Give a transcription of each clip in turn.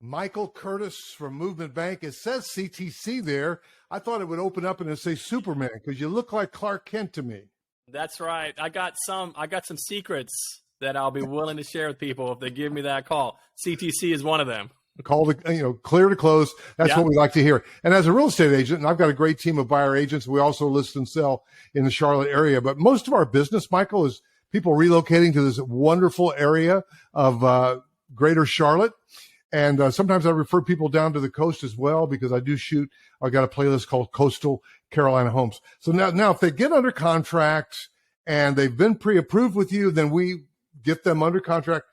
Michael Curtis from Movement Bank. It says CTC there. I thought it would open up and it'd say Superman because you look like Clark Kent to me. That's right. I got some secrets that I'll be willing to share with people if they give me that call. CTC is one of them. Call to, clear to close. That's what we like to hear. And as a real estate agent, and I've got a great team of buyer agents, we also list and sell in the Charlotte area. But most of our business, Michael, is people relocating to this wonderful area of greater Charlotte. And sometimes I refer people down to the coast as well because I do shoot. I got a playlist called Coastal Carolina Homes. So now if they get under contract and they've been pre-approved with you, then we get them under contract.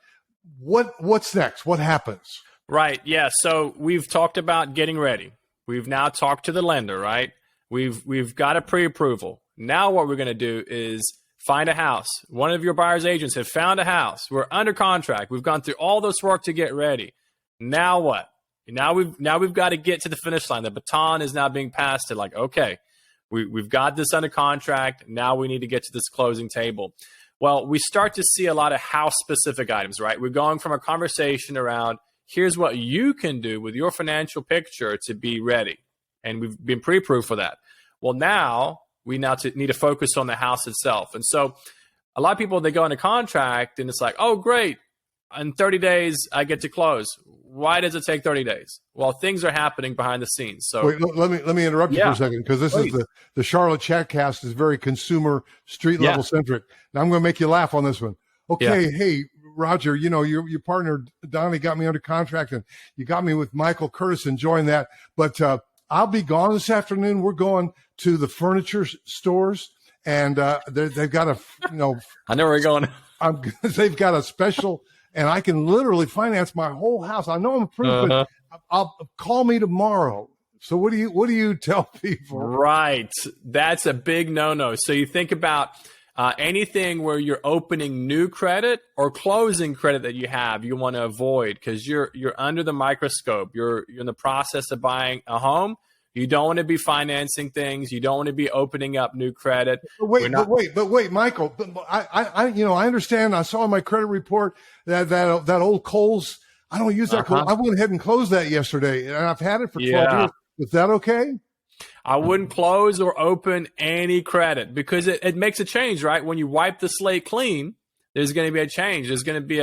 What's next? What happens? Right. Yeah. So we've talked about getting ready. We've now talked to the lender, right? We've got a pre-approval. Now what we're going to do is find a house. One of your buyer's agents have found a house. We're under contract. We've gone through all this work to get ready. Now what? Now we've got to get to the finish line. The baton is now being passed to like, okay, we've got this under contract. Now we need to get to this closing table. Well, we start to see a lot of house-specific items, right? We're going from a conversation around, here's what you can do with your financial picture to be ready. And we've been pre-approved for that. Well, now we need to focus on the house itself. And so a lot of people, they go into contract and it's like, oh, great. In 30 days, I get to close. Why does it take 30 days? Well, things are happening behind the scenes. So wait, let me interrupt you for a second because this is the Charlotte Chatcast is very consumer street level centric. Now I'm going to make you laugh on this one. Okay, hey Roger, your partner Donnie got me under contract and you got me with Michael Curtis enjoying that. But I'll be gone this afternoon. We're going to the furniture stores and they've got a I know where we're going. They've got a special. And I can literally finance my whole house. I know I'm approved, but I'll call me tomorrow. So what do you tell people? Right. That's a big no-no. So you think about anything where you're opening new credit or closing credit that you have, you want to avoid because you're under the microscope. You're in the process of buying a home. You don't want to be financing things. You don't want to be opening up new credit. But wait, Michael. I understand. I saw in my credit report that old Kohl's. I don't use that Kohl's. I went ahead and closed that yesterday, and I've had it for 12 years. Is that okay? I wouldn't close or open any credit because it makes a change, right? When you wipe the slate clean, there's going to be a change. There's going to be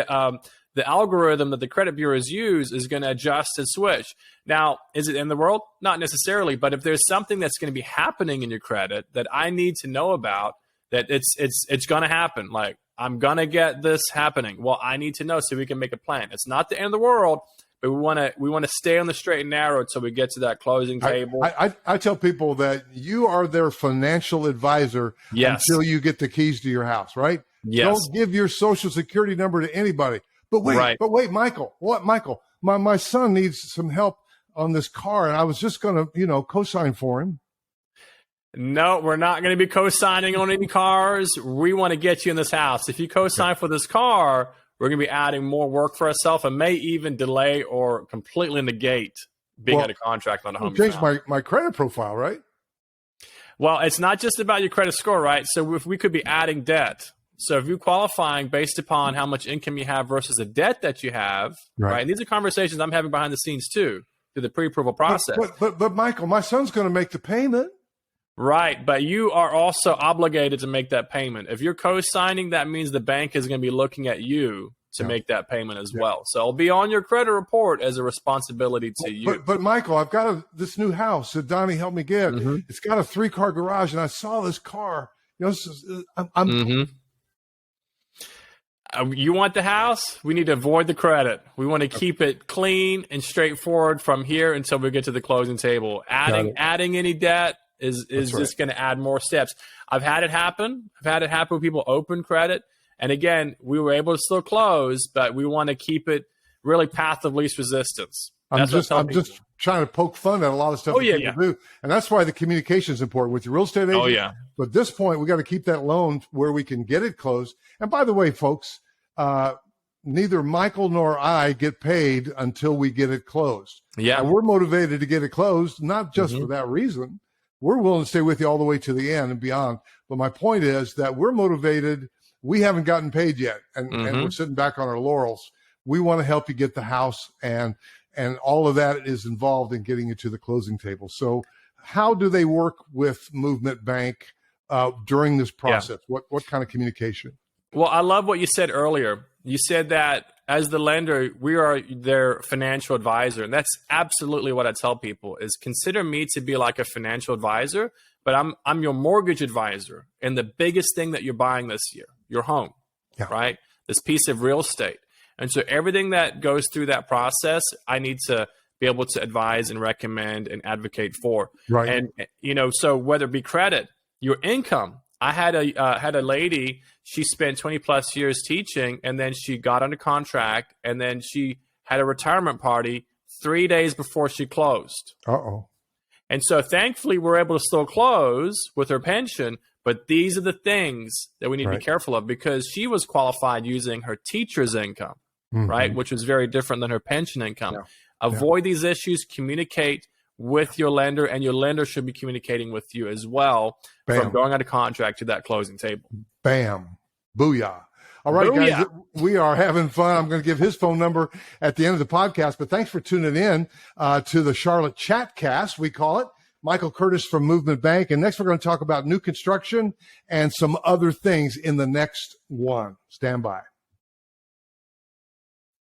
the algorithm that the credit bureaus use is going to adjust and switch. Now, is it in the world? Not necessarily, but if there's something that's going to be happening in your credit that I need to know about, that it's going to happen. Like I'm going to get this happening. Well, I need to know so we can make a plan. It's not the end of the world, but we want to stay on the straight and narrow until we get to that closing table. I tell people that you are their financial advisor until you get the keys to your house, right? Yes. Don't give your social security number to anybody. But wait, Michael. What, Michael? My son needs some help on this car, and I was just going to, co-sign for him. No, we're not going to be co-signing on any cars. We want to get you in this house. If you co-sign for this car, we're going to be adding more work for ourselves and may even delay or completely negate being under contract on a home. Change my credit profile, right? Well, it's not just about your credit score, right? So if we could be adding debt. So if you're qualifying based upon how much income you have versus the debt that you have, right? And these are conversations I'm having behind the scenes too, through the pre-approval process. But Michael, my son's going to make the payment. Right, but you are also obligated to make that payment. If you're co-signing, that means the bank is going to be looking at you to make that payment as well. So it'll be on your credit report as a responsibility to you. But Michael, I've got this new house that Donnie helped me get. It's got a 3-car garage, and I saw this car. You want the house? We need to avoid the credit. We want to keep it clean and straightforward from here until we get to the closing table. Adding any debt is just going to add more steps. I've had it happen. When people open credit. And again, we were able to still close, but we want to keep it really path of least resistance. I'm just trying to poke fun at a lot of stuff people do. And that's why the communication is important with your real estate agent. But at this point, we got to keep that loan where we can get it closed. And by the way, folks, neither Michael nor I get paid until we get it closed. Yeah. And we're motivated to get it closed, not just for that reason. We're willing to stay with you all the way to the end and beyond. But my point is that we're motivated. We haven't gotten paid yet. And we're sitting back on our laurels. we want to help you get the house, and all of that is involved in getting you to the closing table. So how do they work with Movement Bank during this process? Yeah. What kind of communication? Well, I love what you said earlier. You said that as the lender, we are their financial advisor. And that's absolutely what I tell people is consider me to be like a financial advisor, but I'm your mortgage advisor. And the biggest thing that you're buying this year, your home, right? This piece of real estate. And so everything that goes through that process, I need to be able to advise and recommend and advocate for. Right. And, so whether it be credit, your income. I had a lady, she spent 20 plus years teaching, and then she got under contract, and then she had a retirement party 3 days before she closed. Uh-oh. And so thankfully we're able to still close with her pension, but these are the things that we need to be careful of, because she was qualified using her teacher's income, right? Which was very different than her pension income. Yeah. Avoid these issues, communicate with your lender, and your lender should be communicating with you as well. Bam. From going under contract to that closing table. Bam. Booyah. All right, guys, we are having fun. I'm going to give his phone number at the end of the podcast, but thanks for tuning in to the Charlotte Chatcast, we call it. Michael Curtis from Movement Bank. And next, we're going to talk about new construction and some other things in the next one. Stand by.